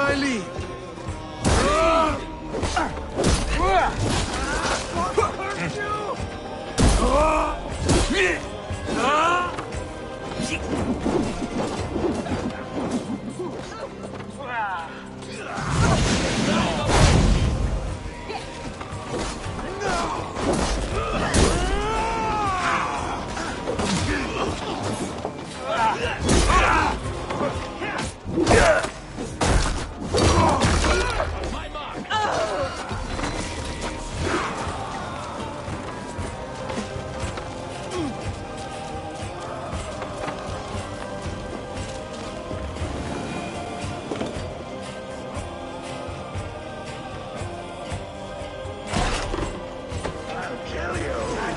I lead.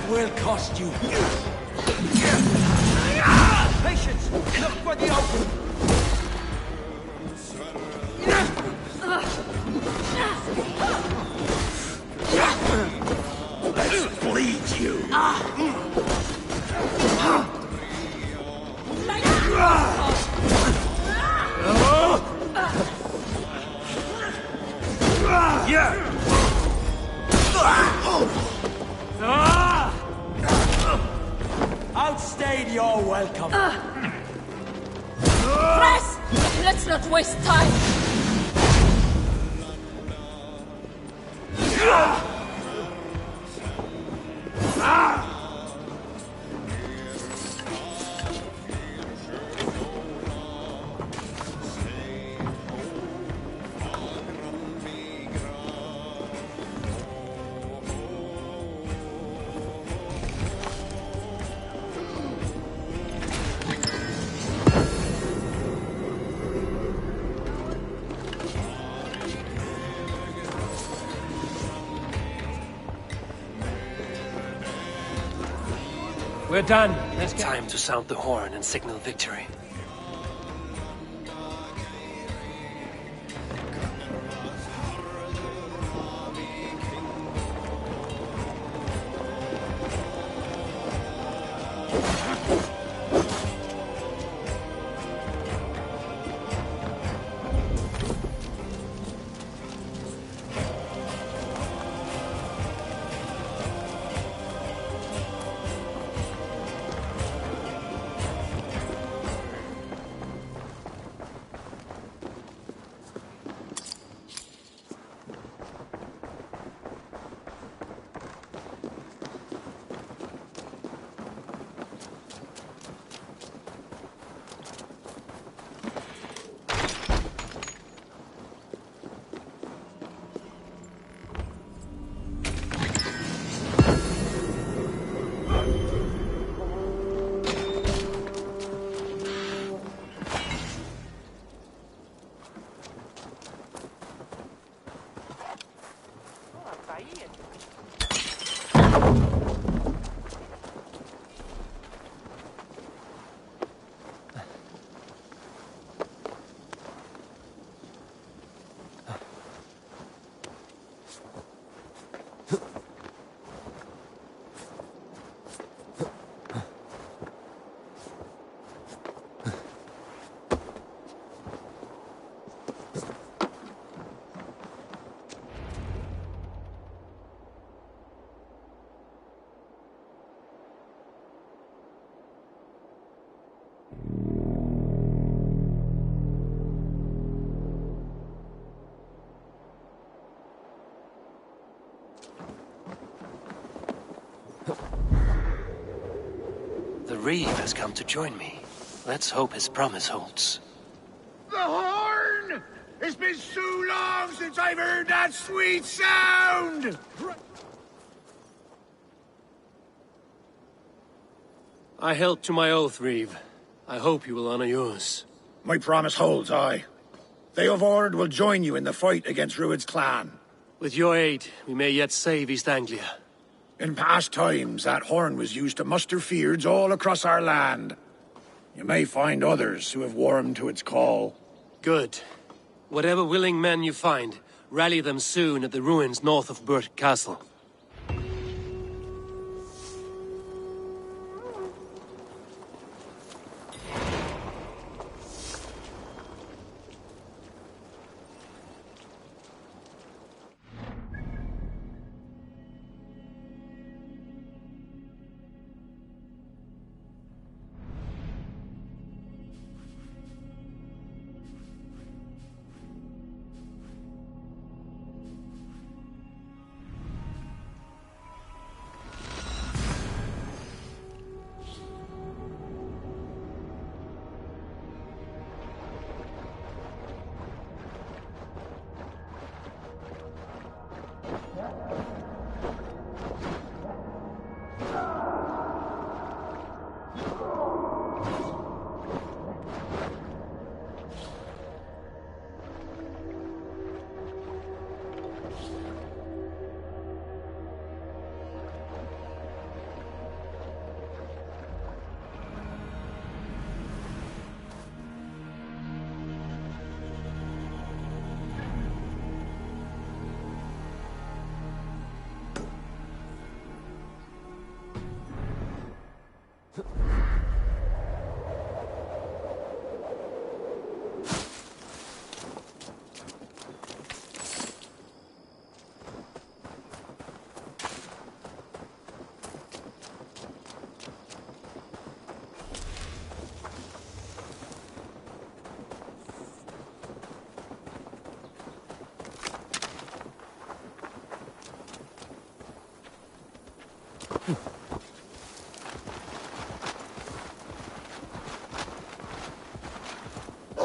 Will cost you. Patience! Look for the open! Let's bleed you. Yeah. Outstayed your welcome. Press! Let's not waste time. We're done. Let's go. Time to sound the horn and signal victory. The Reeve has come to join me. Let's hope his promise holds. The horn! It's been so long since I've heard that sweet sound! I held to my oath, Reeve. I hope you will honor yours. My promise holds, aye. They of Ord will join you in the fight against Rued's clan. With your aid, we may yet save East Anglia. In past times, that horn was used to muster feards all across our land. You may find others who have warmed to its call. Good. Whatever willing men you find, rally them soon at the ruins north of Burt Castle.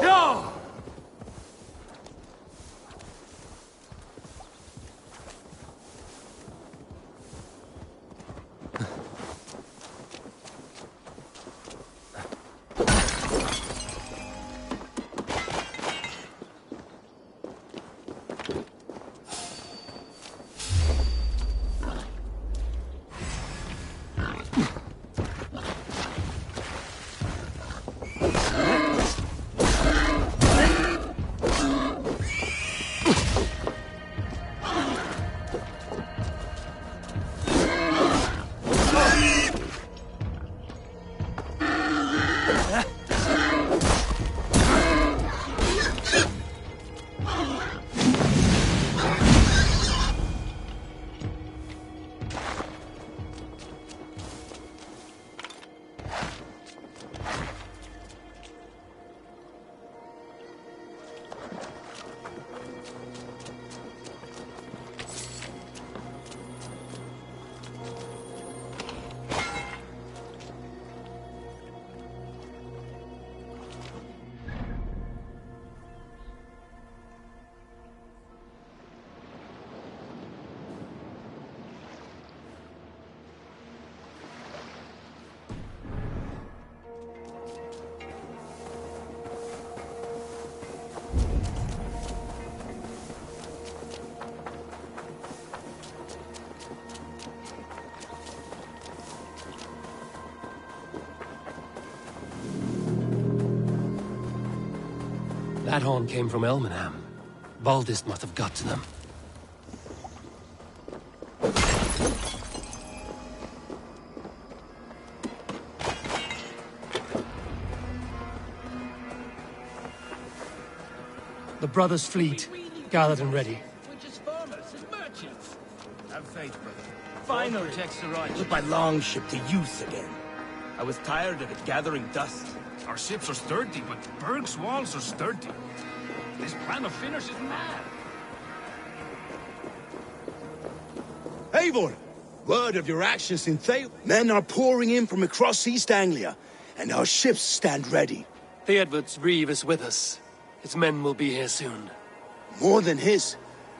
No! That horn came from Elmenham. Baldist must have got to them. The brothers' fleet, gathered and ready. We're just farmers and merchants. Have faith, brother. Fine objects to right. Put my longship to use again. I was tired of it gathering dust. Our ships are sturdy, but Berg's walls are sturdy. This plan of finish is mad. Eivor! Word of your actions in Thay. Men are pouring in from across East Anglia, and our ships stand ready. Theodward's reeve is with us. His men will be here soon. More than his,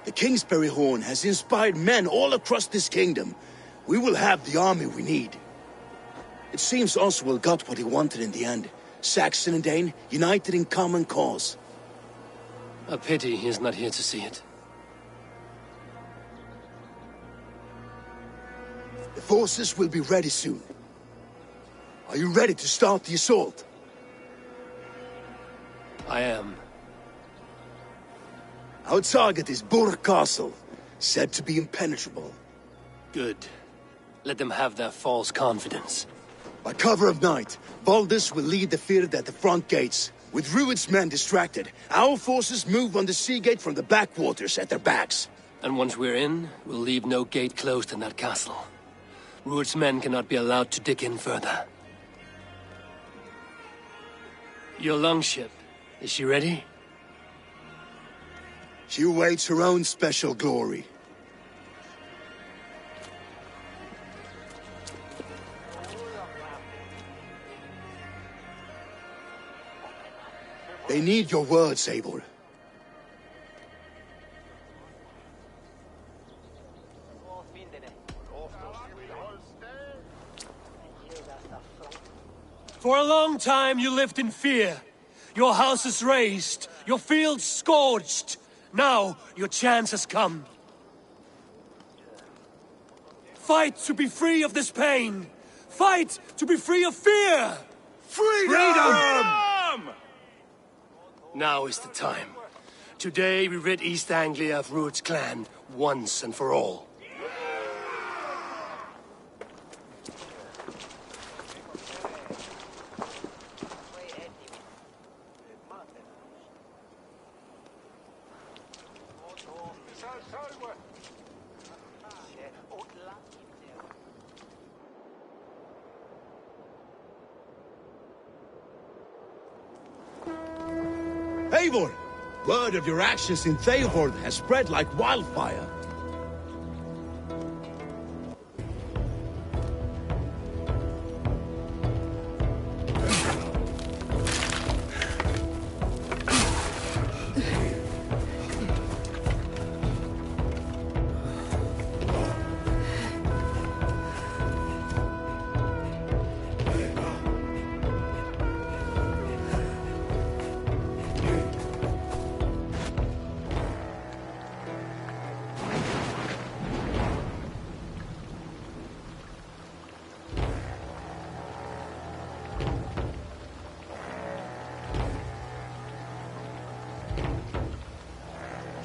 the Kingsbury Horn has inspired men all across this kingdom. We will have the army we need. It seems Oswald got what he wanted in the end. Saxon and Dane united in common cause. A pity he is not here to see it. The forces will be ready soon. Are you ready to start the assault? I am. Our target is Burg Castle, said to be impenetrable. Good. Let them have their false confidence. By cover of night, Baldus will lead the field at the front gates. With Rued's men distracted, our forces move on the sea gate from the backwaters at their backs. And once we're in, we'll leave no gate closed in that castle. Rued's men cannot be allowed to dig in further. Your longship, is she ready? She awaits her own special glory. They need your words, Eivor. For a long time you lived in fear. Your houses razed, your fields scorched. Now your chance has come. Fight to be free of this pain. Fight to be free of fear. Freedom! Now is the time. Today we rid East Anglia of Rued's clan once and for all. Eivor! Word of your actions in Theodord has spread like wildfire.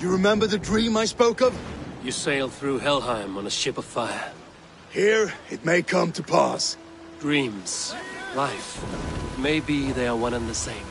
You remember the dream I spoke of? You sailed through Helheim on a ship of fire. Here, it may come to pass. Dreams, life, maybe they are one and the same.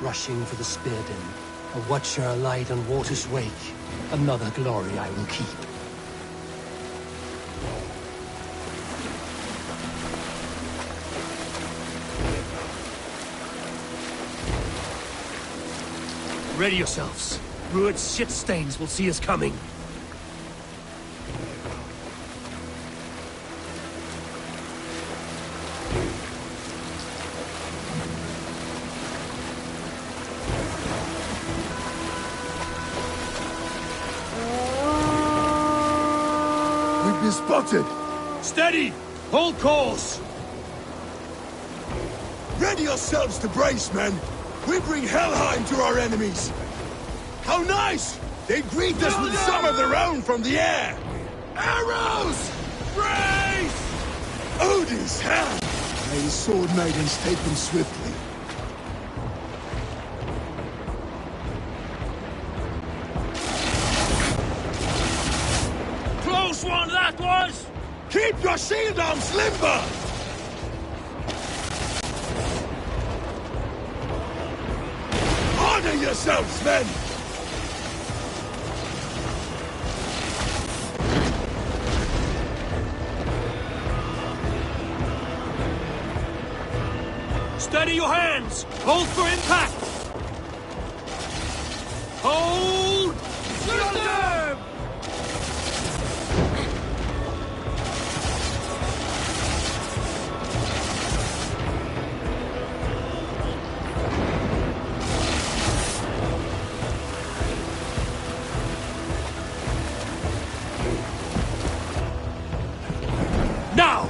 Rushing for the spearden, a watcher alight on water's wake. Another glory I will keep. Ready yourselves. Rued's shit stains will see us coming. We've been spotted! Steady! Hold course! Ready yourselves to brace, men! We bring Helheim to our enemies! How nice! They greet us with some of their own from the air! Arrows! Brace! Odin's hand! May his sword maidens take them swiftly. Close one that was! Keep your shield arms limber! Honor yourselves, men! Steady your hands! Hold for impact! Hold! Shoot them! Now!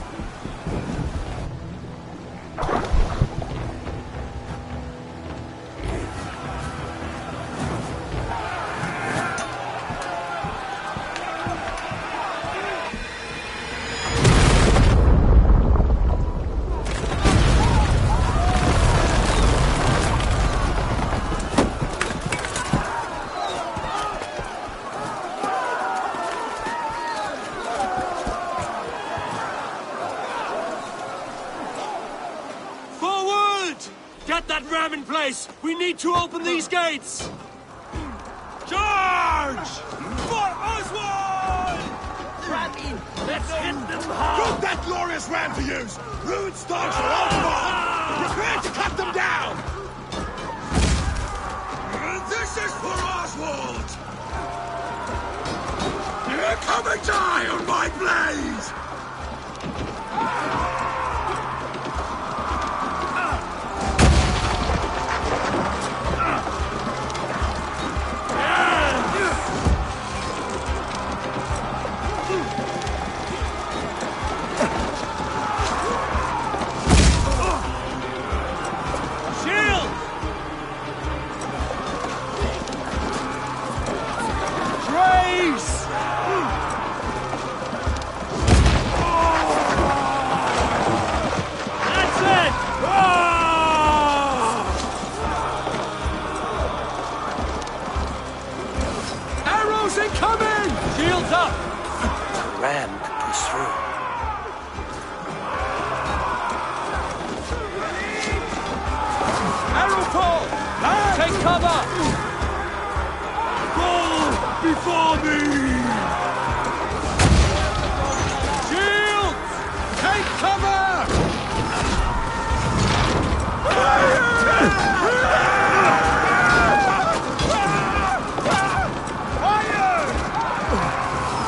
Get that ram in place! We need to open these gates! Charge! For Oswald! Ram in! Let's hit them hard! Put that glorious ram to use! Rude stars are on board! Prepare to cut them down! This is for Oswald! Come and die on my blade! Ram could push through. Arrow fall! Take cover! Go before me! Shields! Take cover!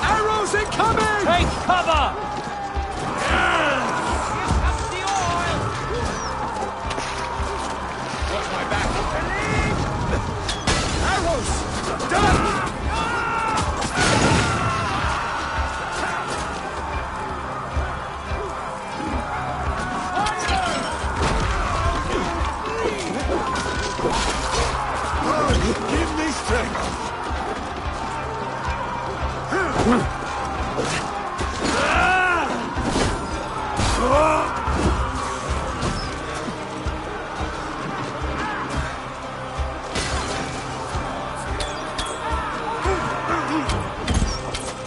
Arrows incoming! Take cover! Give me strength!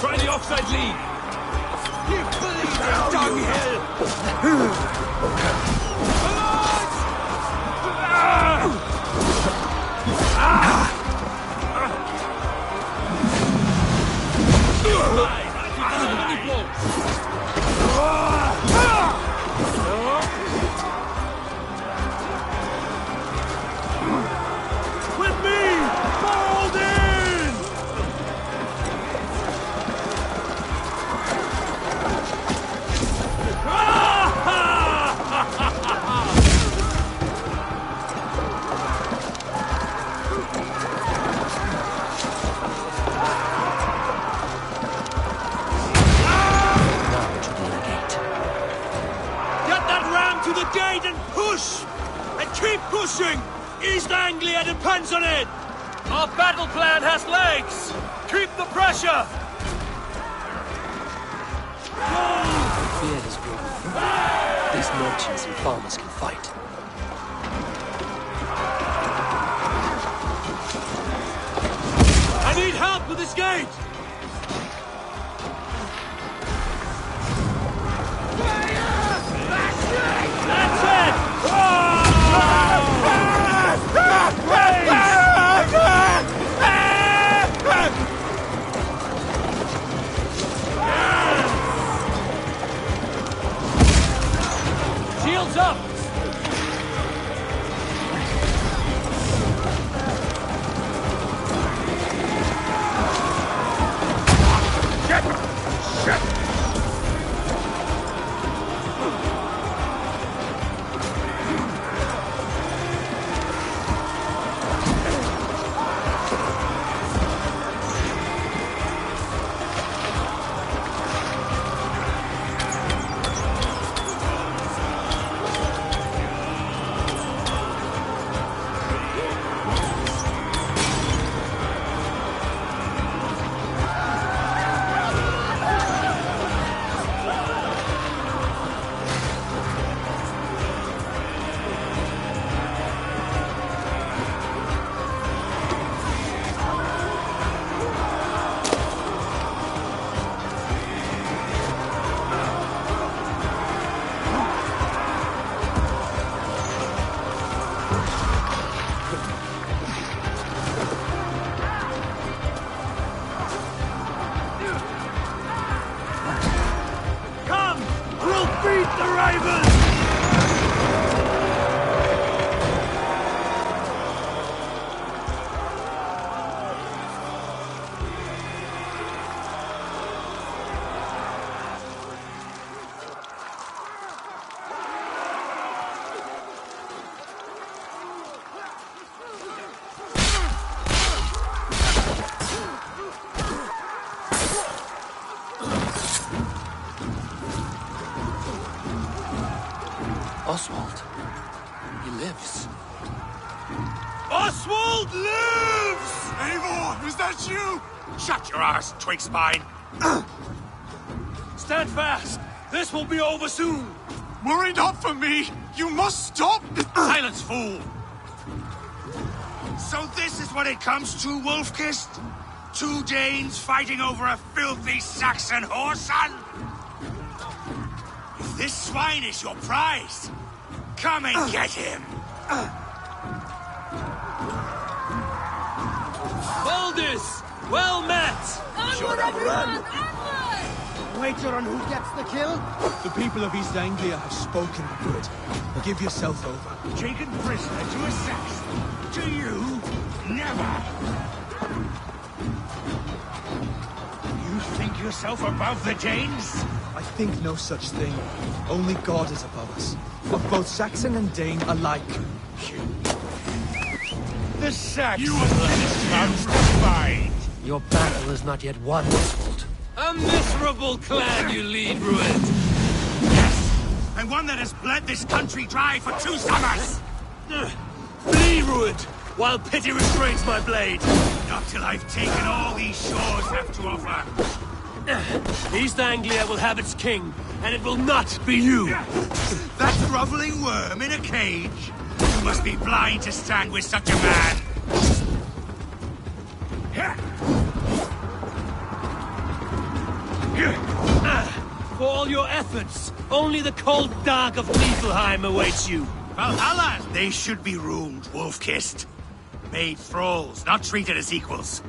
Try the offside lead! You bleeding dunghill! With me! to the gate and push! And keep pushing! East Anglia depends on it! Our battle plan has legs! Keep the pressure! Fear has grown. These merchants and farmers can fight. I need help with this gate! That's it! Shields up! Oswald. He lives. Oswald lives! Eivor, is that you? Shut your arse, twig spine. Stand fast! This will be over soon! Worry not for me. You must stop. Silence, fool! So this is what it comes to, Wolfkist? 2 Danes fighting over a filthy Saxon whoreson? If this swine is your prize, come and get him! Baldus! Well met! Onward, everyone! Onward! Wager on who gets the kill? The people of East Anglia have spoken good. Give yourself over. Taken prisoner to a Saxon? To you? Never! You think yourself above the Danes? I think no such thing. Only God is above us. Of both Saxon and Dane alike. The Saxons! You have let us come to fight! Your battle is not yet won, Oswald. A miserable clan you lead, Rued! Yes! And one that has bled this country dry for 2 summers! Flee, Rued, while pity restrains my blade! Not till I've taken all these shores have to offer. East Anglia will have its king, and it will not be you! That groveling worm in a cage? You must be blind to stand with such a man! For all your efforts, only the cold dark of Niflheim awaits you. Valhalla! They should be ruled, wolf-kissed. Made thralls, not treated as equals.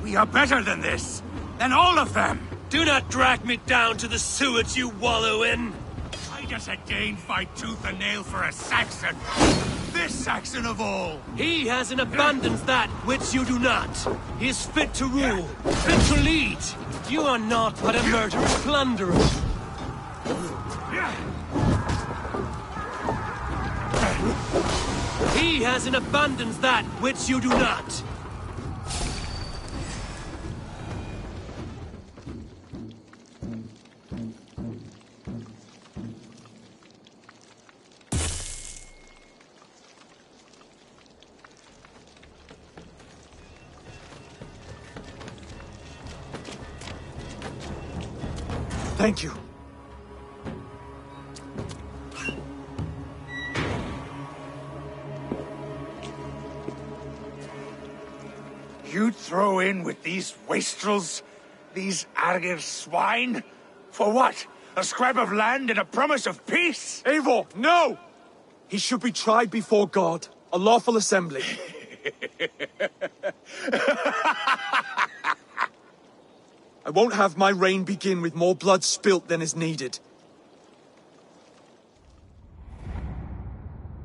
We are better than this. Than all of them. Do not drag me down to the sewage you wallow in. Why does a Dane fight tooth and nail for a Saxon? This Saxon of all. He has in abundance that which you do not. He is fit to rule, fit to lead. You are not but a murderous plunderer. He has in abundance that which you do not. Thank you. You throw in with these wastrels? These Argir swine? For what? A scrap of land and a promise of peace? Eivor, no! He should be tried before God, a lawful assembly. I won't have my reign begin with more blood spilt than is needed.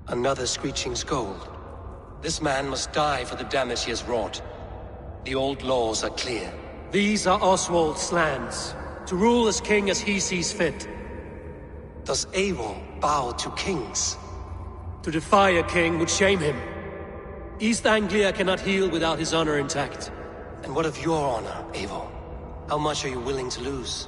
Another screeching scold. This man must die for the damage he has wrought. The old laws are clear. These are Oswald's lands, to rule as king as he sees fit. Does Eivor bow to kings? To defy a king would shame him. East Anglia cannot heal without his honor intact. And what of your honor, Eivor? How much are you willing to lose?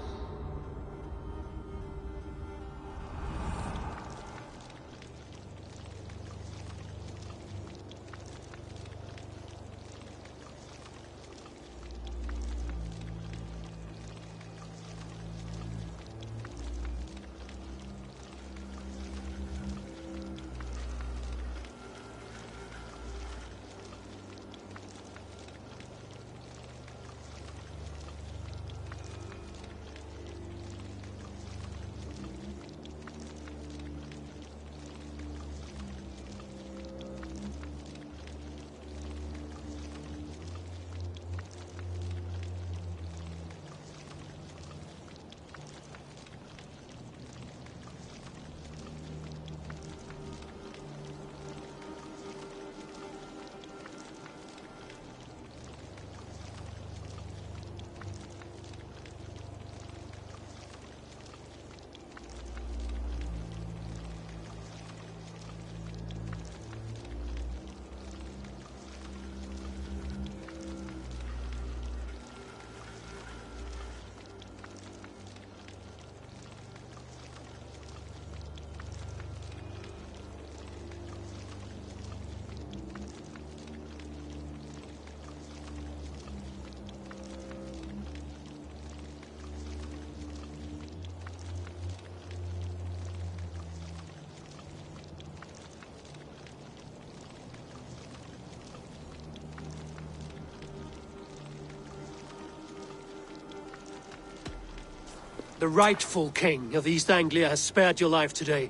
The rightful king of East Anglia has spared your life today,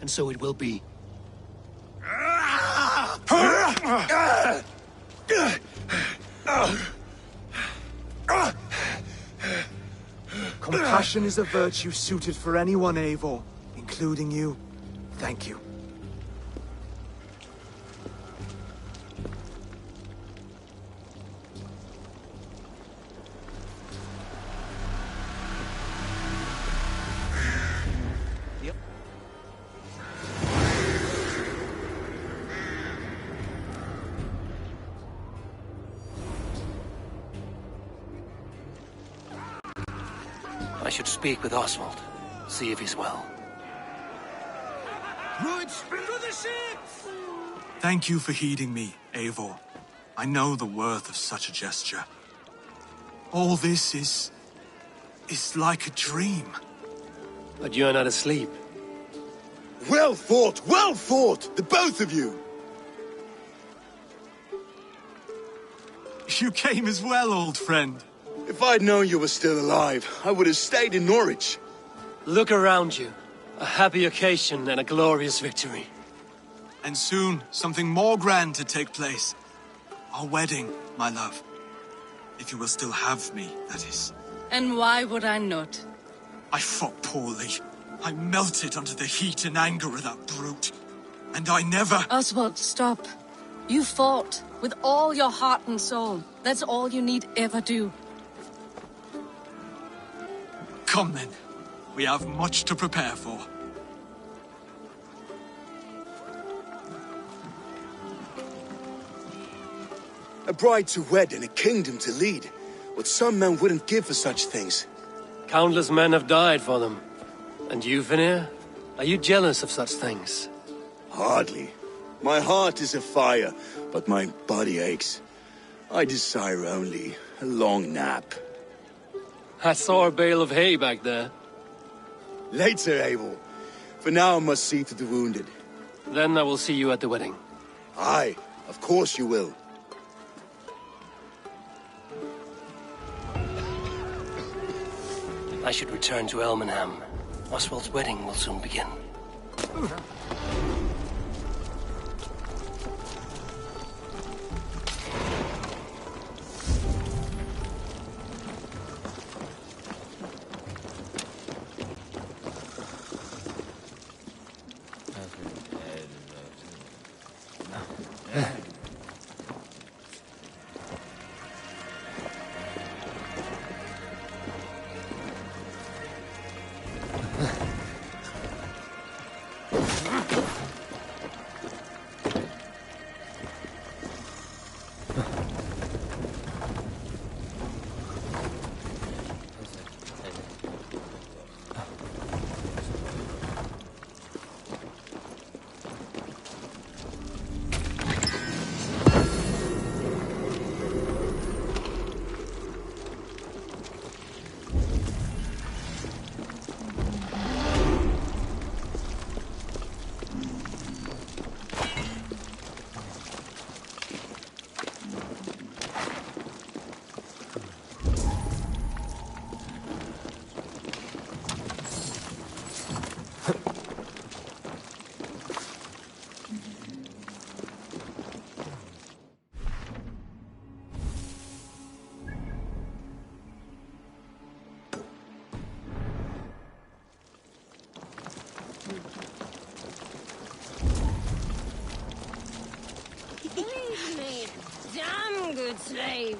and so it will be. Compassion is a virtue suited for anyone, Eivor, including you. Thank you. I should speak with Oswald, see if he's well. Thank you for heeding me, Eivor. I know the worth of such a gesture. All this is like a dream. But you're not asleep. Well fought, the both of you! You came as well, old friend. If I'd known you were still alive, I would have stayed in Norwich. Look around you. A happy occasion and a glorious victory. And soon, something more grand to take place. Our wedding, my love. If you will still have me, that is. And why would I not? I fought poorly. I melted under the heat and anger of that brute. And I never... Oswald, stop. You fought with all your heart and soul. That's all you need ever do. Come then. We have much to prepare for. A bride to wed and a kingdom to lead. What some men wouldn't give for such things. Countless men have died for them. And you, Vanir? Are you jealous of such things? Hardly. My heart is afire, but my body aches. I desire only a long nap. I saw a bale of hay back there. Later, Eivor. For now, I must see to the wounded. Then I will see you at the wedding. Aye, of course you will. I should return to Elmenham. Oswald's wedding will soon begin. Damn good slave.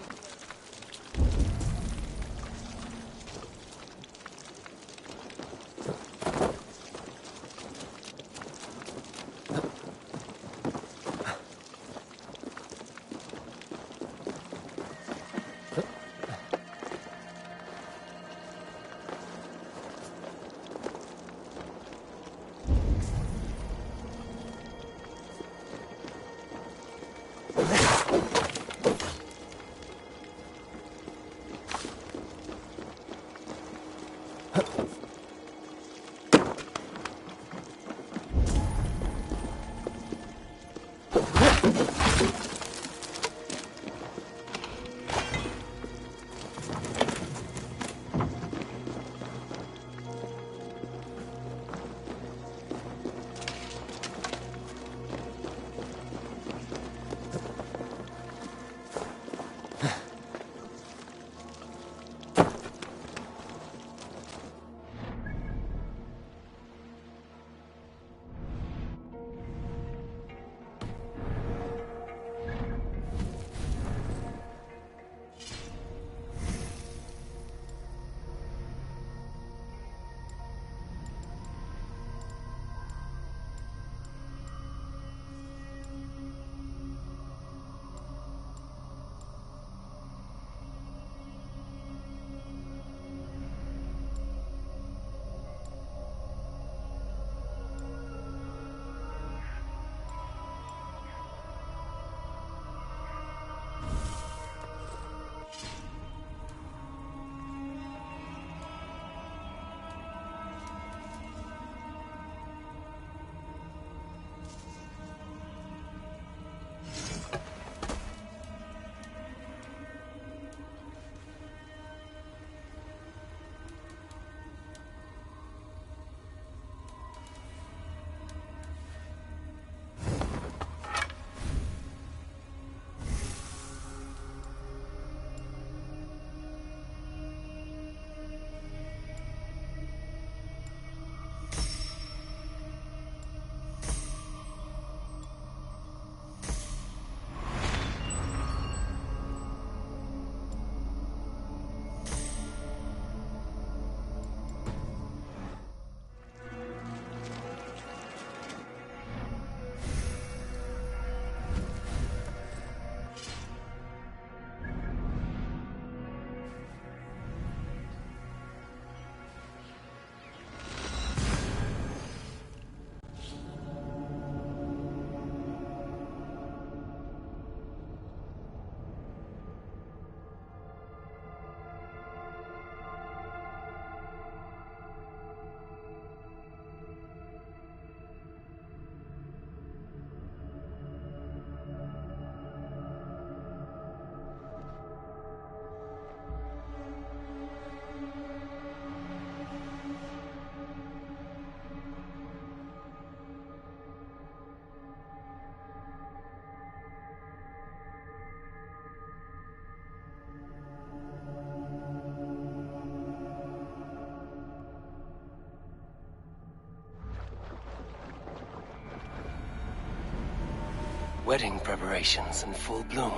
Wedding preparations in full bloom.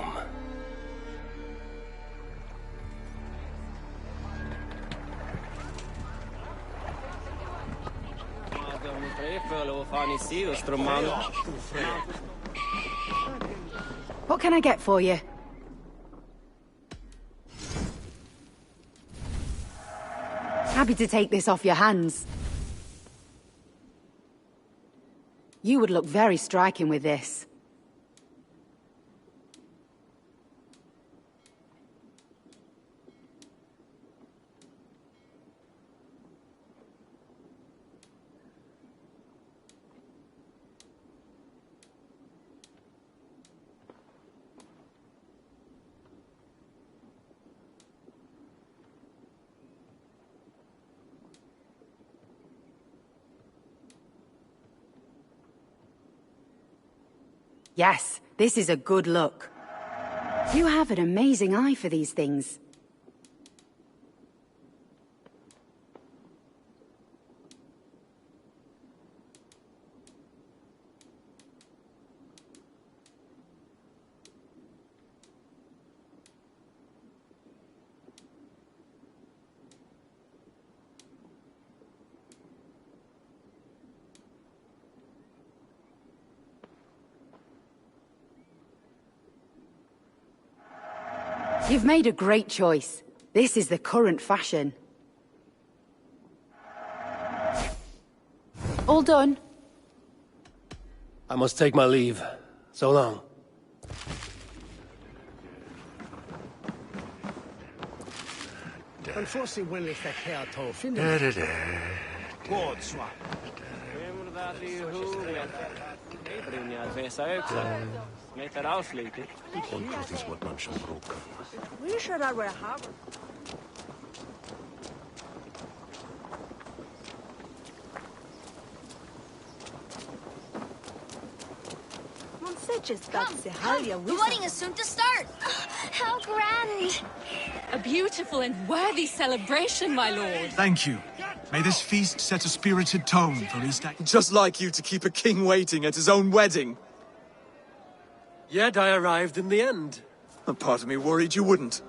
What can I get for you? Happy to take this off your hands. You would look very striking with this. Yes, this is a good look. You have an amazing eye for these things. You've made a great choice. This is the current fashion. All done? I must take my leave. So long. We should have a harbor. The wedding is soon to start! How grand! A beautiful and worthy celebration, my lord. Thank you. May this feast set a spirited tone for East Anglia. Just like you to keep a king waiting at his own wedding. Yet I arrived in the end. A part of me worried you wouldn't.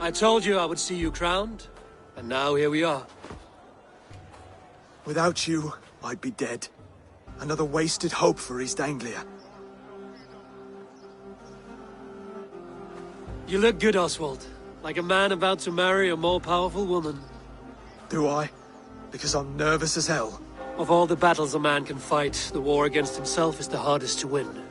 I told you I would see you crowned, and now here we are. Without you, I'd be dead. Another wasted hope for East Anglia. You look good, Oswald. Like a man about to marry a more powerful woman. Do I? Because I'm nervous as hell. Of all the battles a man can fight, the war against himself is the hardest to win.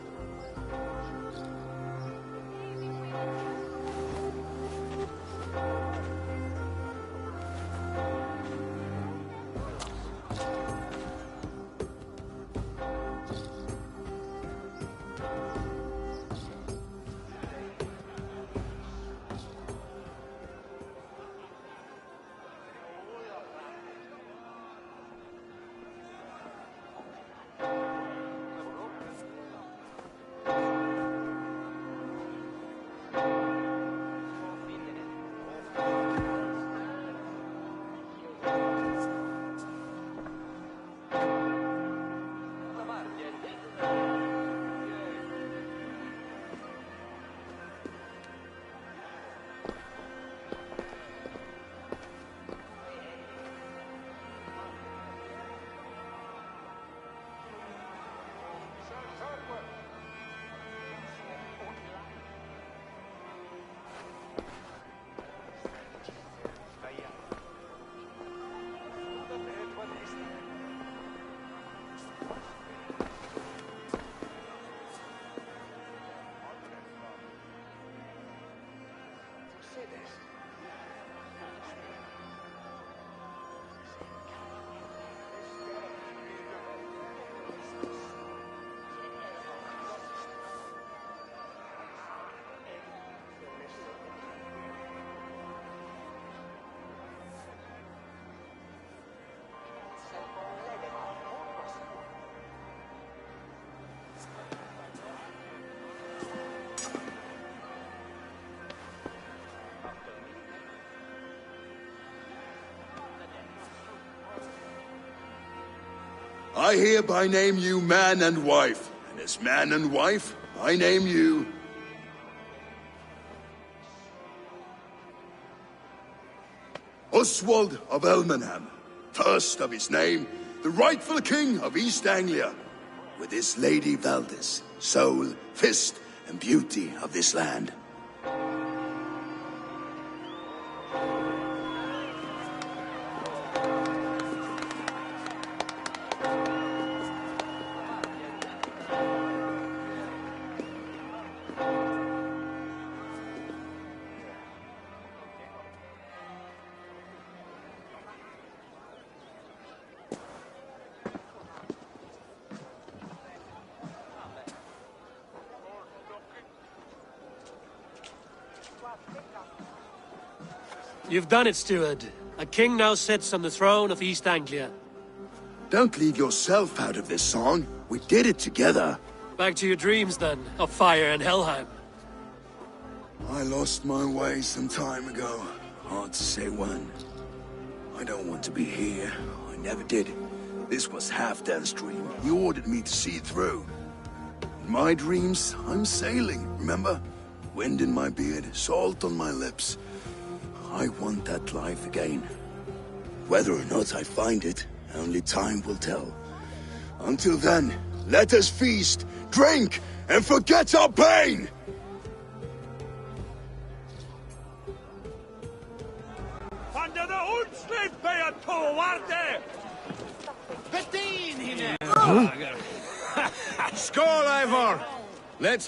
I hereby name you man and wife, and as man and wife, I name you... Oswald of Elmenham, first of his name, the rightful king of East Anglia, with his lady Valdis, soul, fist, and beauty of this land. You've done it, steward. A king now sits on the throne of East Anglia. Don't leave yourself out of this song. We did it together. Back to your dreams, then, of fire and Helheim. I lost my way some time ago. Hard to say when. I don't want to be here. I never did. This was Halfdan's dream. He ordered me to see it through. In my dreams, I'm sailing, remember? Wind in my beard, salt on my lips. I want that life again. Whether or not I find it, only time will tell. Until then, let us feast, drink, and forget our pain! Skål, Ivor!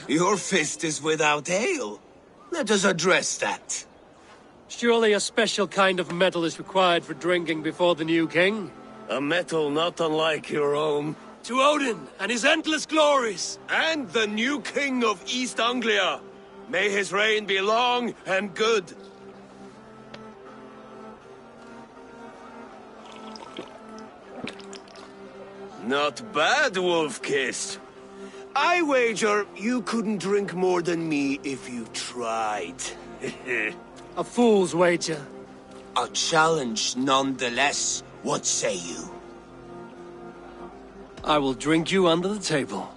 Your fist is without ale. Let us address that. Surely a special kind of metal is required for drinking before the new king? A metal not unlike your own. To Odin and his endless glories! And the new king of East Anglia. May his reign be long and good. Not bad, Wolf-Kissed. I wager you couldn't drink more than me if you tried. A fool's wager. A challenge nonetheless. What say you? I will drink you under the table.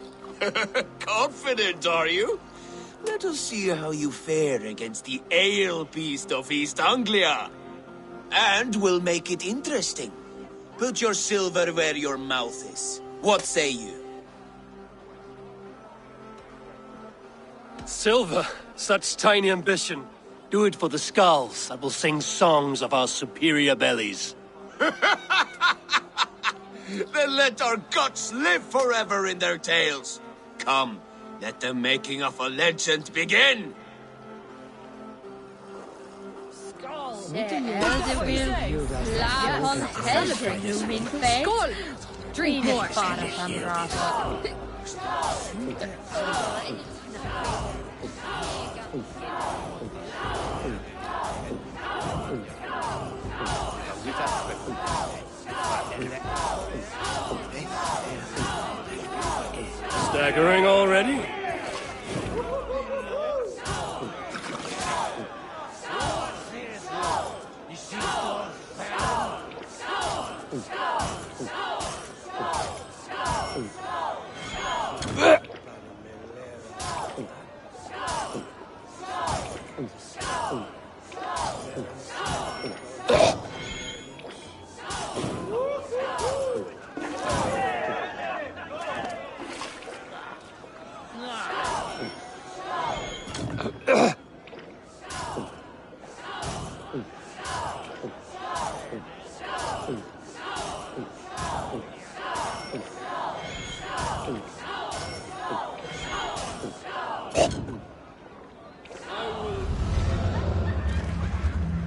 Confident, are you? Let us see how you fare against the ale beast of East Anglia. And we'll make it interesting. Put your silver where your mouth is. What say you? Silver? Such tiny ambition. Do it for the skulls that will sing songs of our superior bellies. Then let our guts live forever in their tails. Come, let the making of a legend begin. Skål! Drink more. Staggering already?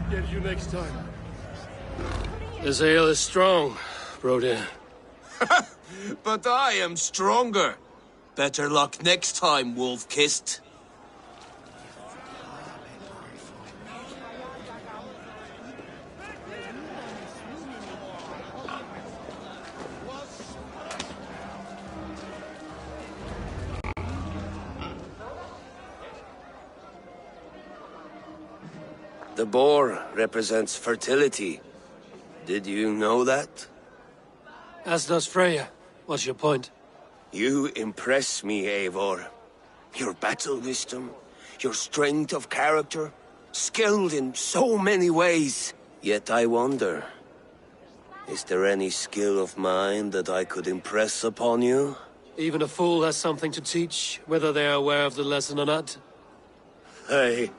Get you next time. This ale is strong, Broder. But I am stronger. Better luck next time, Wolf-Kissed. The boar represents fertility. Did you know that? As does Freya. What's your point? You impress me, Eivor. Your battle wisdom, your strength of character, skilled in so many ways. Yet I wonder, is there any skill of mine that I could impress upon you? Even a fool has something to teach, whether they are aware of the lesson or not. Hey.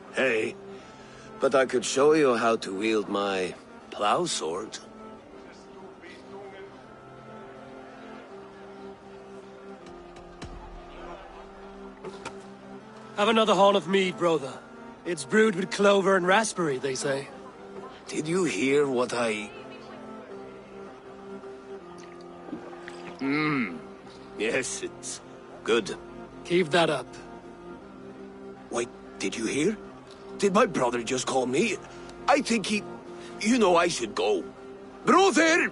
But I could show you how to wield my plow sword. Have another horn of mead, brother. It's brewed with clover and raspberry, they say. Did you hear what I... Yes, it's good. Keep that up. Wait, did you hear? Did my brother just call me? I think he... You know I should go. Brother!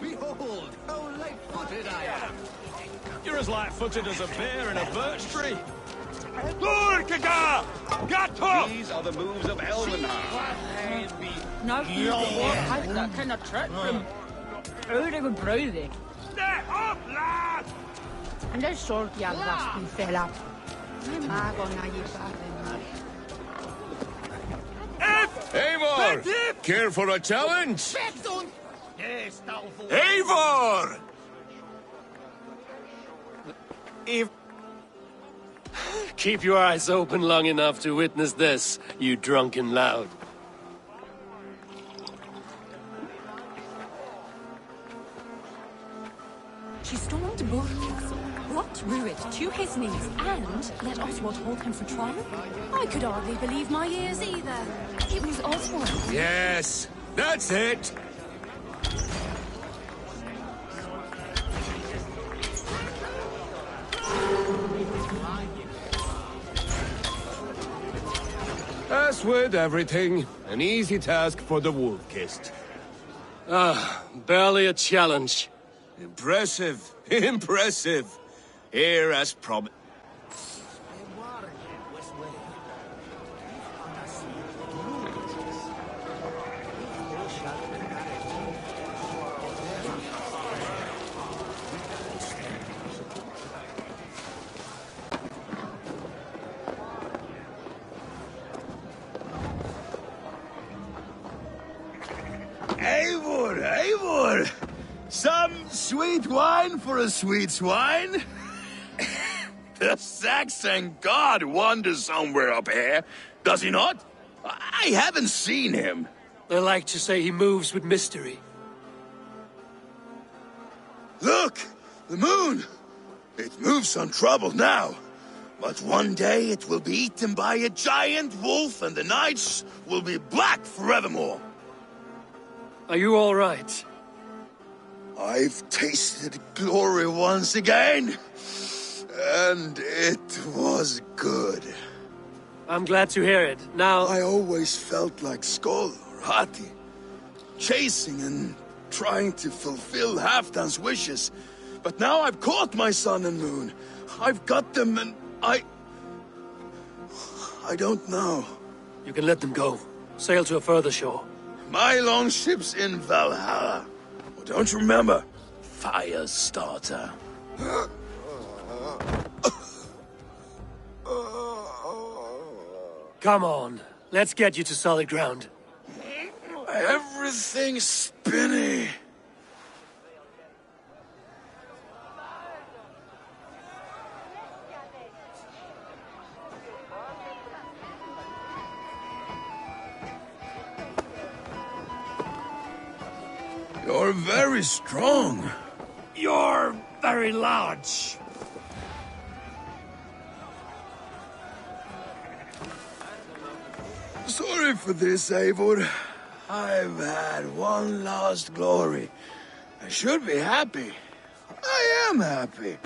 Behold, how light-footed I am. You're as light-footed as a bear in a birch tree. These are the moves of Elvenhar. No, you have that kind of trick from Ulrich and Brody. Step up, lad! And this sword, young rusty fella. I'm gonna Eivor! Care for a challenge? Eivor! Keep your eyes open long enough to witness this, you drunken lout. She stormed both castle, brought Rurik to his knees, and let Oswald hold him for trial? I could hardly believe my ears either. It was Oswald. Yes, that's it. As with everything, an easy task for the Wolf-Kissed. Barely a challenge. Impressive. Impressive. Here as promised. Eivor! Some sweet wine for a sweet swine? The Saxon god wanders somewhere up here, does he not? I haven't seen him. They like to say he moves with mystery. Look! The moon! It moves untroubled now. But one day it will be eaten by a giant wolf and the nights will be black forevermore. Are you all right? I've tasted glory once again, and it was good. I'm glad to hear it. Now... I always felt like Skoll or Hati, chasing and trying to fulfill Halfdan's wishes. But now I've caught my sun and moon. I've got them and I don't know. You can let them go. Sail to a further shore. My longship's in Valhalla. Don't you remember? Firestarter. Come on. Let's get you to solid ground. Everything's spinny. You're very strong. You're very large. Sorry for this, Eivor. I've had one last glory. I should be happy. I am happy.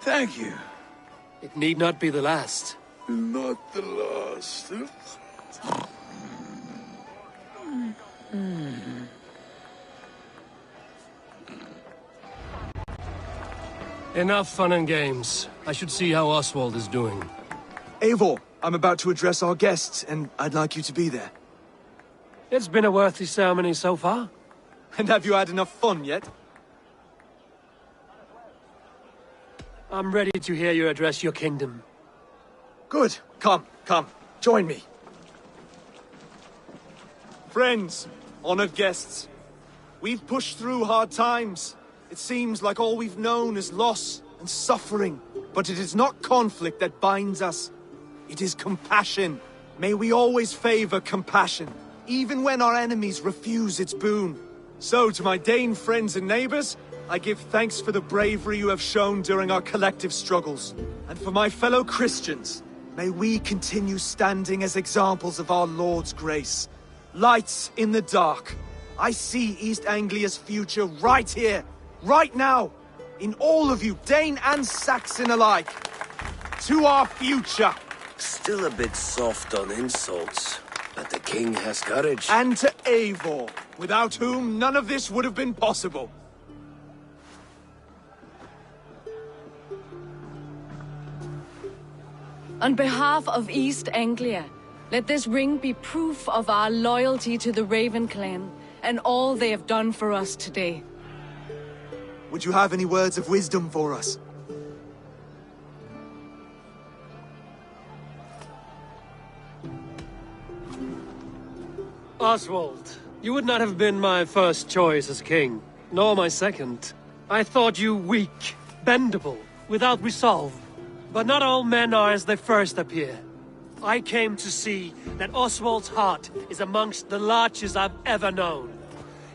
Thank you. It need not be the last. Not the last. Enough fun and games. I should see how Oswald is doing. Eivor, I'm about to address our guests, and I'd like you to be there. It's been a worthy ceremony so far. And have you had enough fun yet? I'm ready to hear you address your kingdom. Good. Come. Join me. Friends, honored guests, we've pushed through hard times. It seems like all we've known is loss and suffering. But it is not conflict that binds us. It is compassion. May we always favor compassion, even when our enemies refuse its boon. So, to my Dane friends and neighbors, I give thanks for the bravery you have shown during our collective struggles. And for my fellow Christians, may we continue standing as examples of our Lord's grace. Lights in the dark. I see East Anglia's future right here, right now, in all of you, Dane and Saxon alike. To our future. Still a bit soft on insults, but the king has courage. And to Eivor, without whom none of this would have been possible. On behalf of East Anglia, let this ring be proof of our loyalty to the Raven clan and all they have done for us today. Would you have any words of wisdom for us? Oswald, you would not have been my first choice as king, nor my second. I thought you weak, bendable, without resolve. But not all men are as they first appear. I came to see that Oswald's heart is amongst the largest I've ever known.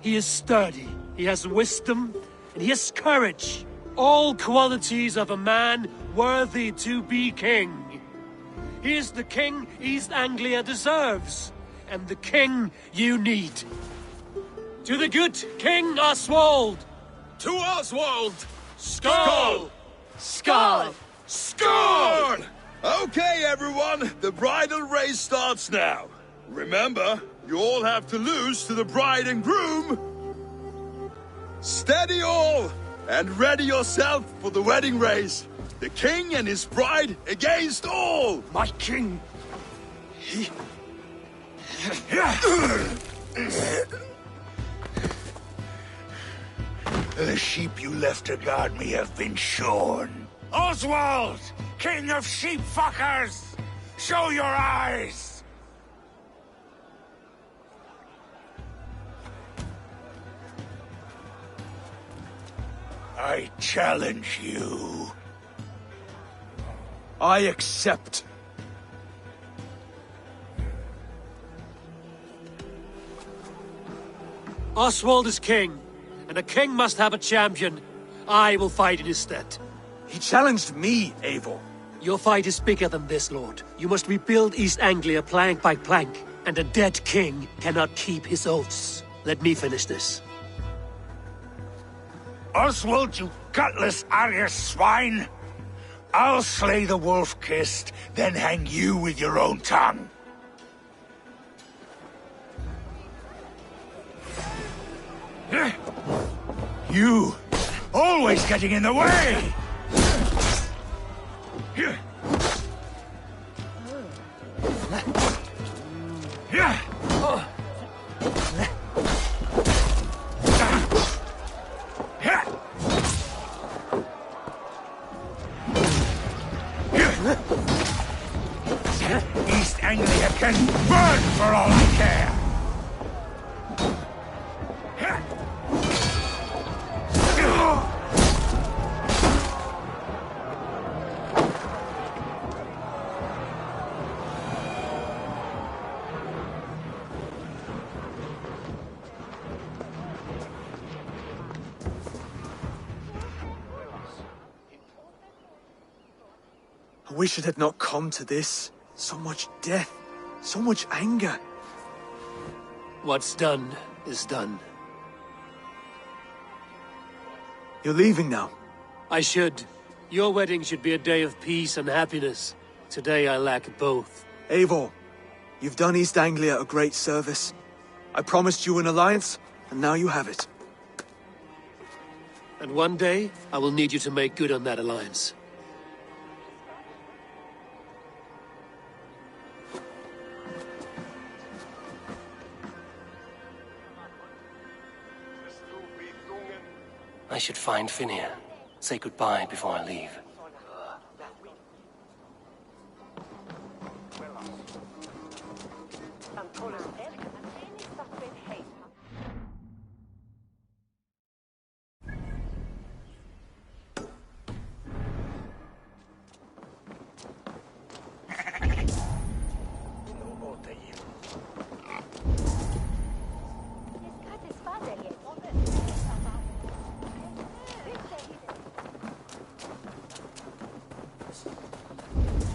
He is sturdy, he has wisdom, and he has courage. All qualities of a man worthy to be king. He is the king East Anglia deserves, and the king you need. To the good King Oswald! To Oswald! Skull! Skull! Score! Okay, everyone, the bridal race starts now. Remember, you all have to lose to the bride and groom. Steady all, and ready yourself for the wedding race. The king and his bride against all. My king! The sheep you left to guard me have been shorn. Oswald! King of sheep fuckers! Show your eyes! I challenge you. I accept. Oswald is king, and a king must have a champion. I will fight in his stead. He challenged me, Eivor. Your fight is bigger than this, Lord. You must rebuild East Anglia plank by plank, and a dead king cannot keep his oaths. Let me finish this. Oswald, you gutless Arya swine! I'll slay the wolf-kissed, then hang you with your own tongue. You! Always getting in the way! East Anglia can burn for all I care! I wish it had not come to this. So much death, so much anger. What's done is done. You're leaving now. I should. Your wedding should be a day of peace and happiness. Today I lack both. Eivor, you've done East Anglia a great service. I promised you an alliance, and now you have it. And one day, I will need you to make good on that alliance. I should find Finir. Say goodbye before I leave.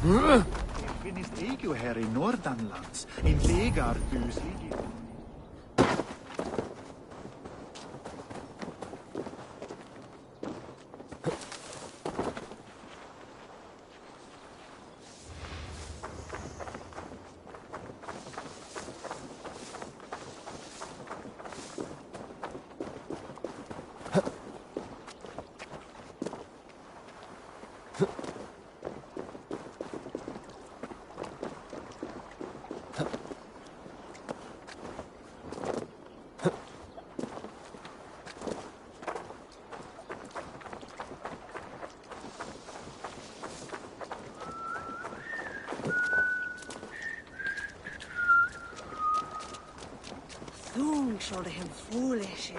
Finnst eigu her i Nordanlands, in legar dus ligi. Soon shall him foolish.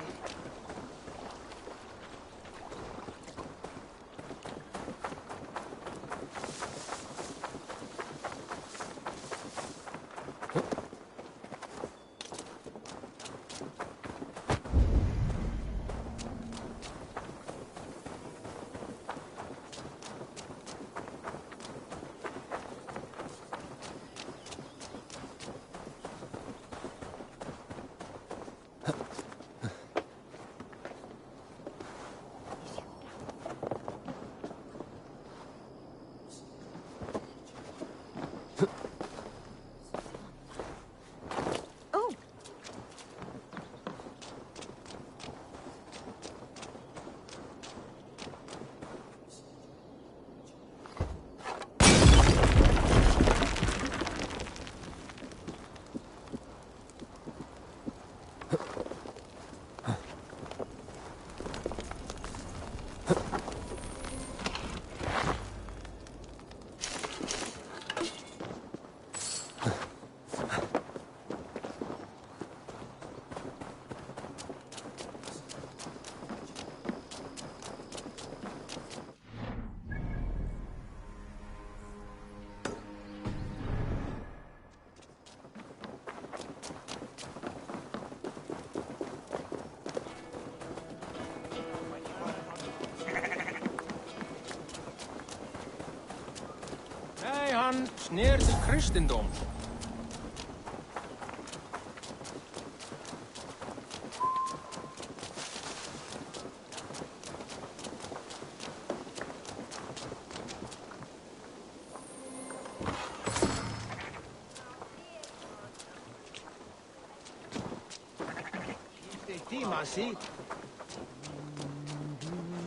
Han sneri til kristendom.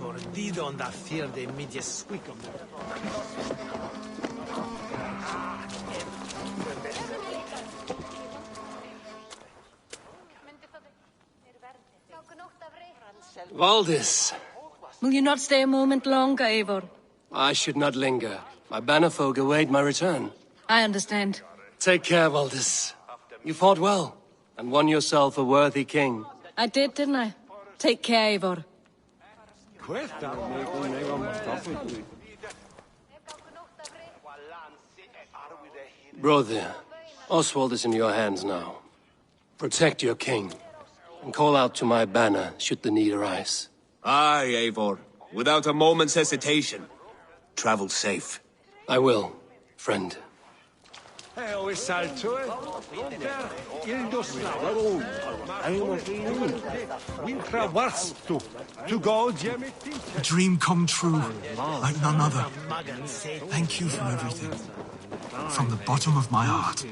Fordido da fear de midje squickum. Valdis. Will you not stay a moment longer, Eivor? I should not linger. My bannerfolk await my return. I understand. Take care, Valdis. You fought well, and won yourself a worthy king. I did, didn't I? Take care, Eivor. Brother, Oswald is in your hands now. Protect your king, and call out to my banner should the need arise. Aye, Eivor. Without a moment's hesitation. Travel safe. I will, friend. A dream come true, like none other. Thank you for everything. From the bottom of my heart.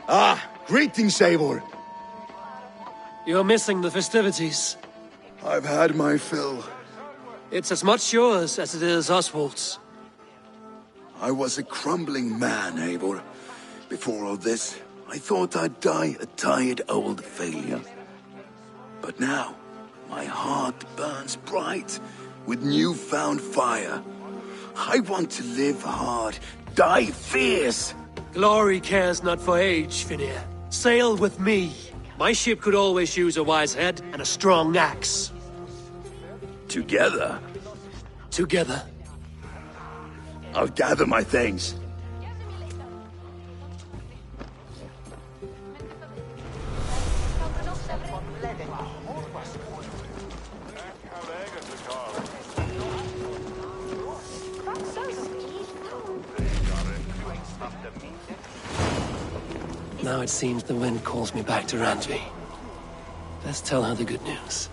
Ah, greetings, Eivor. You're missing the festivities. I've had my fill. It's as much yours as it is Oswald's. I was a crumbling man, Eivor. Before all this, I thought I'd die a tired old failure. But now, my heart burns bright with newfound fire. I want to live hard, die fierce. Glory cares not for age, Finir. Sail with me. My ship could always use a wise head and a strong axe. Together? Together. I'll gather my things. now it seems the wind calls me back to Randvi. Let's tell her the good news.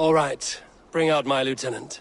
All right, bring out my lieutenant.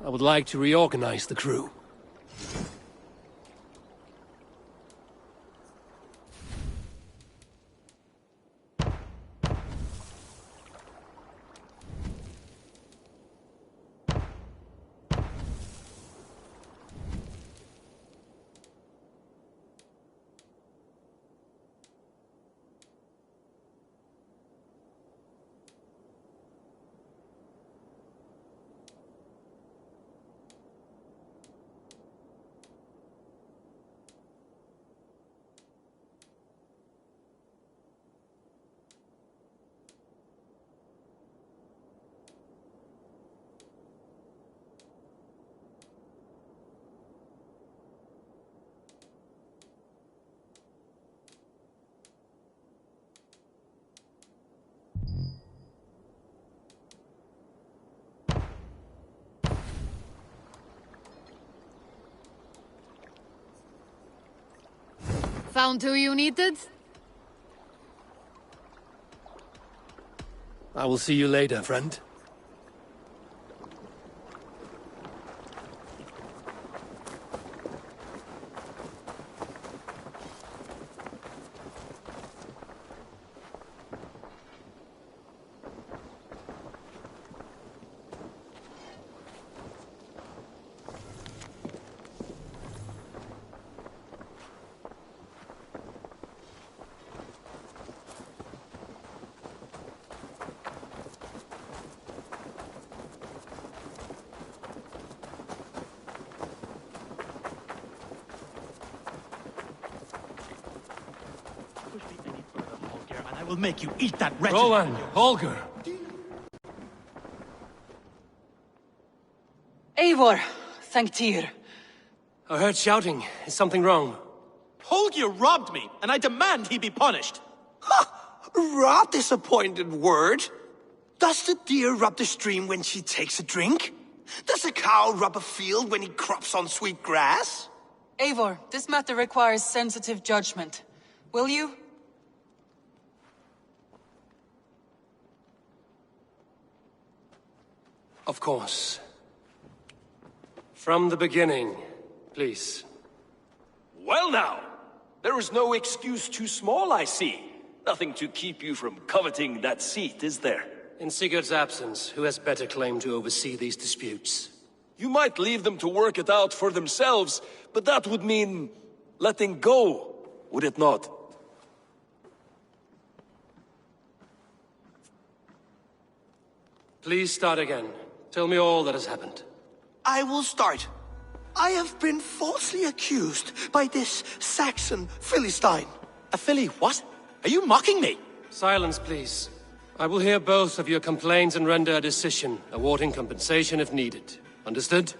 I would like to reorganize the crew. Found who you needed? I will see you later, friend. I will make you eat that wretched... Rowan, Holger. Eivor, thank Tyr. I heard shouting. Is something wrong? Holger robbed me, and I demand he be punished. Rot disappointed word. Does the deer rub the stream when she takes a drink? Does a cow rub a field when he crops on sweet grass? Eivor, this matter requires sensitive judgment. Will you? Of course. From the beginning, please. Well now, there is no excuse too small, I see. Nothing to keep you from coveting that seat, is there? In Sigurd's absence, who has better claim to oversee these disputes? You might leave them to work it out for themselves, but that would mean letting go, would it not? Please start again. Tell me all that has happened. I will start. I have been falsely accused by this Saxon Philistine. A Philly what? Are you mocking me? Silence, please. I will hear both of your complaints and render a decision, awarding compensation if needed. Understood?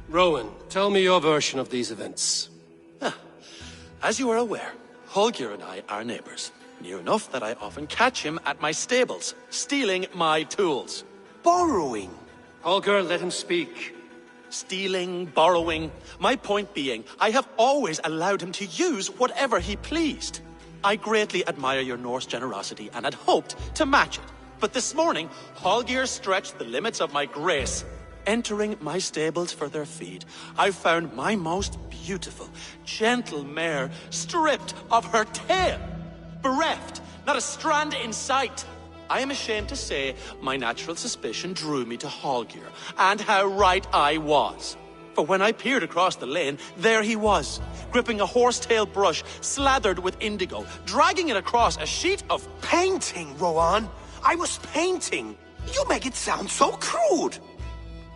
Rowan, tell me your version of these events. As you are aware, Holger and I are neighbors. Near enough that I often catch him at my stables, stealing my tools. Borrowing. Holger, let him speak. Stealing, borrowing. My point being, I have always allowed him to use whatever he pleased. I greatly admire your Norse generosity and had hoped to match it. But this morning, Holger stretched the limits of my grace. Entering my stables for their feed, I found my most beautiful, gentle mare stripped of her tail. Bereft, not a strand in sight. I am ashamed to say my natural suspicion drew me to Holger, and how right I was. For when I peered across the lane, there he was, gripping a horsetail brush slathered with indigo, dragging it across a sheet of... Painting, Rowan. I was painting. You make it sound so crude.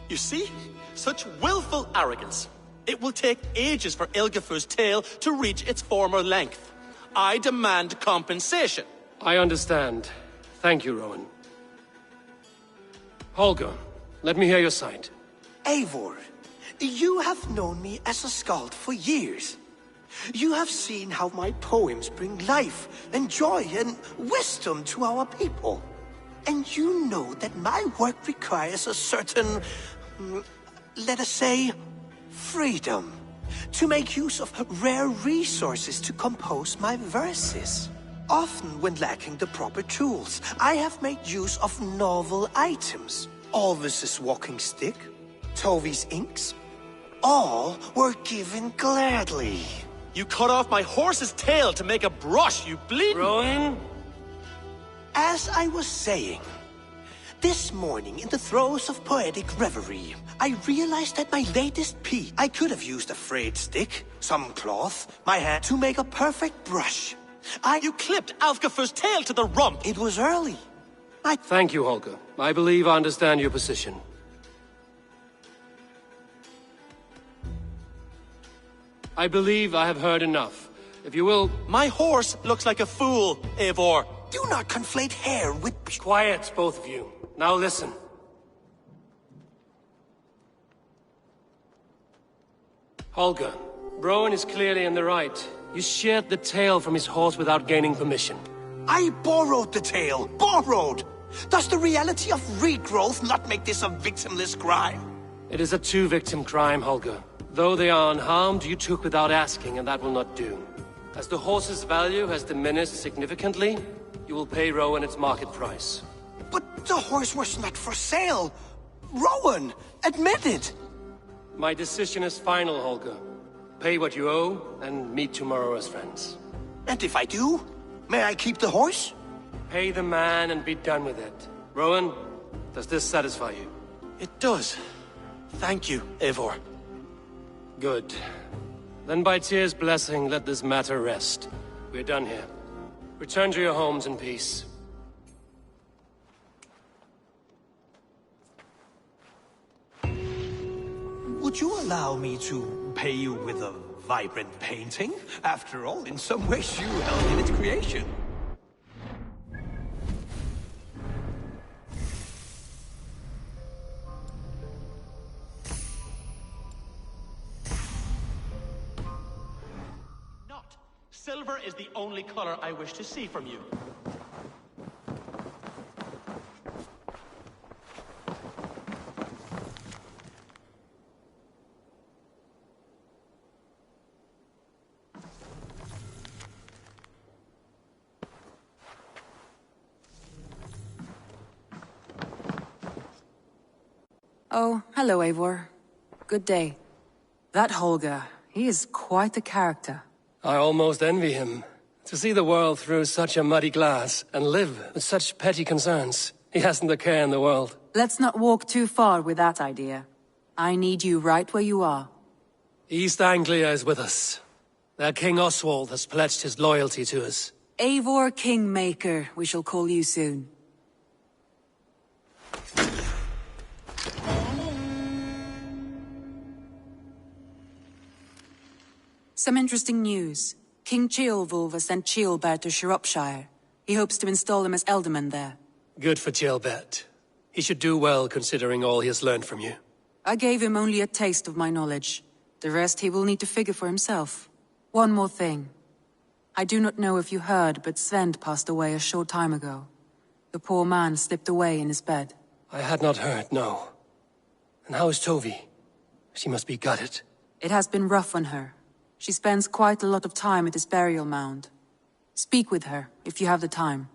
You see? Such willful arrogance. It will take ages for Ilgafur's tail to reach its former length. I demand compensation. I understand. Thank you, Rowan. Holger, let me hear your side. Eivor, you have known me as a skald for years. You have seen how my poems bring life and joy and wisdom to our people. And you know that my work requires a certain, let us say, freedom. To make use of rare resources to compose my verses. Often when lacking the proper tools, I have made use of novel items. Alvis's walking stick, Tovi's inks. All were given gladly. You cut off my horse's tail to make a brush, you bleeding... Rowan? As I was saying, this morning, in the throes of poetic reverie, I realized that my latest piece, I could have used a frayed stick, some cloth, my hand to make a perfect brush. You clipped Alfgafur's tail to the rump. It was early. Thank you, Holger. I believe I understand your position. I believe I have heard enough. If you will... My horse looks like a fool, Eivor. Do not conflate hair with... Quiet, both of you. Now listen. Holger, Rowan is clearly in the right. You sheared the tail from his horse without gaining permission. I borrowed the tail. Borrowed! Does the reality of regrowth not make this a victimless crime? It is a two-victim crime, Holger. Though they are unharmed, you took without asking, and that will not do. As the horse's value has diminished significantly, you will pay Rowan its market price. But the horse was not for sale! Rowan! Admit it! My decision is final, Holger. Pay what you owe, and meet tomorrow as friends. And if I do, may I keep the horse? Pay the man and be done with it. Rowan, does this satisfy you? It does. Thank you, Eivor. Good. Then by Tyr's blessing, let this matter rest. We're done here. Return to your homes in peace. Would you allow me to pay you with a vibrant painting? After all, in some ways you helped in its creation. Silver is the only color I wish to see from you. Oh, hello, Eivor. Good day. That Holger, he is quite a character. I almost envy him. To see the world through such a muddy glass, and live with such petty concerns. He hasn't a care in the world. Let's not walk too far with that idea. I need you right where you are. East Anglia is with us. Their King Oswald has pledged his loyalty to us. Eivor Kingmaker, we shall call you soon. Some interesting news. King Ceolwulf has sent Ceolbert to Shropshire. He hopes to install him as Ealdorman there. Good for Ceolbert. He should do well considering all he has learned from you. I gave him only a taste of my knowledge. The rest he will need to figure for himself. One more thing. I do not know if you heard, but Svend passed away a short time ago. The poor man slipped away in his bed. I had not heard, no. And how is Tovi? She must be gutted. It has been rough on her. She spends quite a lot of time at his burial mound. Speak with her, if you have the time.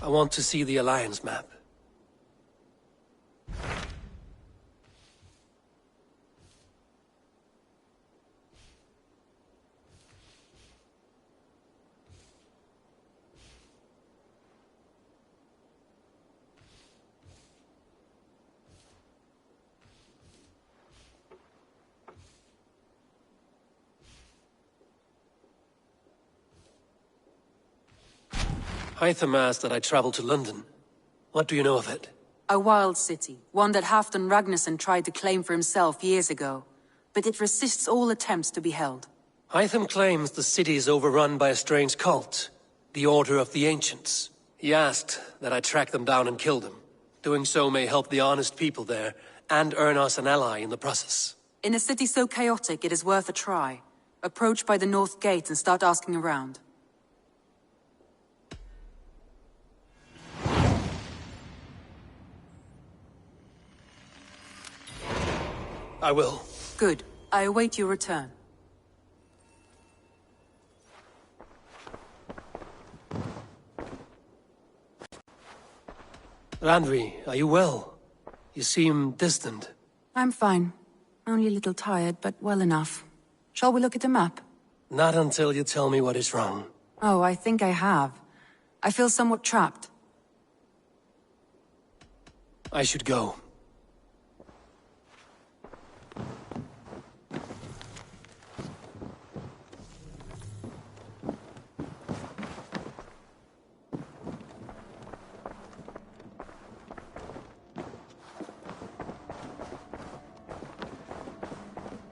I want to see the Alliance map. Hytham asked that I travel to London. What do you know of it? A wild city, one that Halfdan Ragnarsson tried to claim for himself years ago. But it resists all attempts to be held. Hytham claims the city is overrun by a strange cult, the Order of the Ancients. He asked that I track them down and kill them. Doing so may help the honest people there, and earn us an ally in the process. In a city so chaotic, it is worth a try. Approach by the North Gate and start asking around. I will. Good. I await your return. Randvi, are you well? You seem distant. I'm fine. Only a little tired, but well enough. Shall we look at the map? Not until you tell me what is wrong. Oh, I think I have. I feel somewhat trapped. I should go.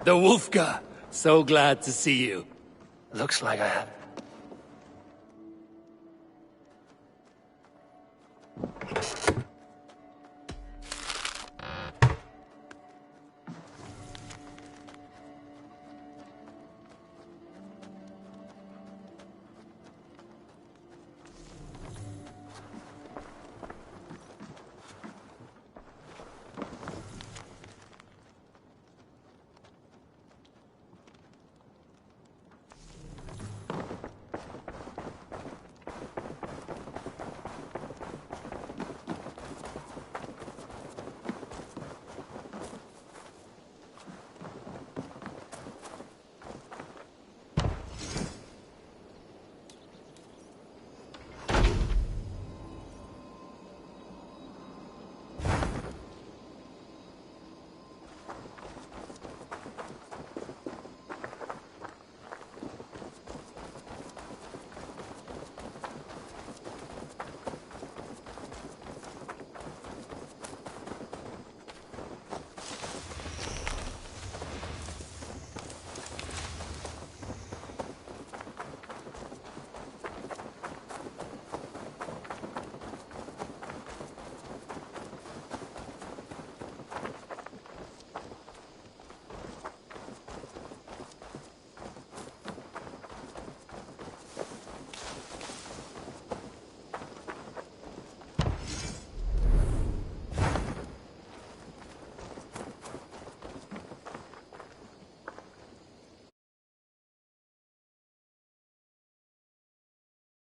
The Wolfga! So glad to see you. Looks like I have.